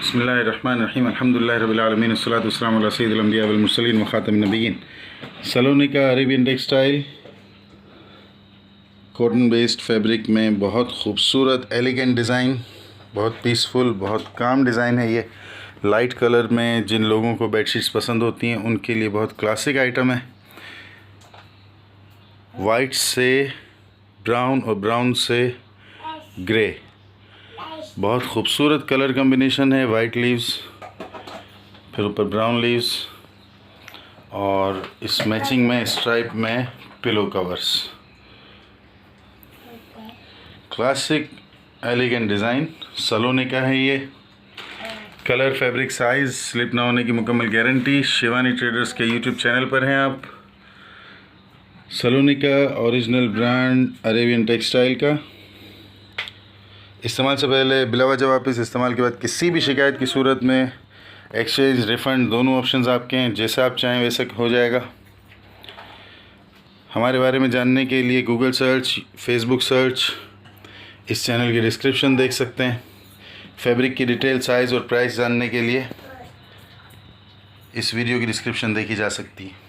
बिस्मिल्लाहिर्रहमानिर्रहीम अल्हम्दुलिल्लाहि रब्बिल आलमीन अस्सलातु वस्सलामु अला सय्यिदिल अंबिया वल मुरसलीन व खातमिन नबिय्यीन। सलोनी का Arabian textile cotton based fabric में बहुत खूबसूरत एलिगेंट डिज़ाइन, बहुत पीसफुल, बहुत काम डिज़ाइन है। ये लाइट कलर में जिन लोगों को बेडशीट्स पसंद होती हैं उनके लिए बहुत क्लासिक आइटम है। वाइट से ब्राउन और ब्राउन से ग्रे, बहुत खूबसूरत कलर कम्बिनेशन है। वाइट लीव्स, फिर ऊपर ब्राउन लीव्स और इस मैचिंग में स्ट्राइप में pillow covers. Classic elegant design Saloni का है। ये कलर, फैब्रिक, साइज़ स्लिप ना होने की मुकम्मल गारंटी। शिवानी ट्रेडर्स के यूट्यूब चैनल पर हैं आप। सलोनी का ओरिजिनल ब्रांड अरेबियन टेक्सटाइल का। इस्तेमाल से पहले बिला वजह वापस, इस्तेमाल के बाद किसी भी शिकायत की सूरत में एक्सचेंज, रिफ़ंड दोनों ऑप्शंस आपके हैं। जैसा आप चाहें वैसे हो जाएगा। हमारे बारे में जानने के लिए गूगल सर्च, फेसबुक सर्च, इस चैनल की डिस्क्रिप्शन देख सकते हैं। फैब्रिक की डिटेल, साइज़ और प्राइस जानने के लिए इस वीडियो की डिस्क्रिप्शन देखी जा सकती है।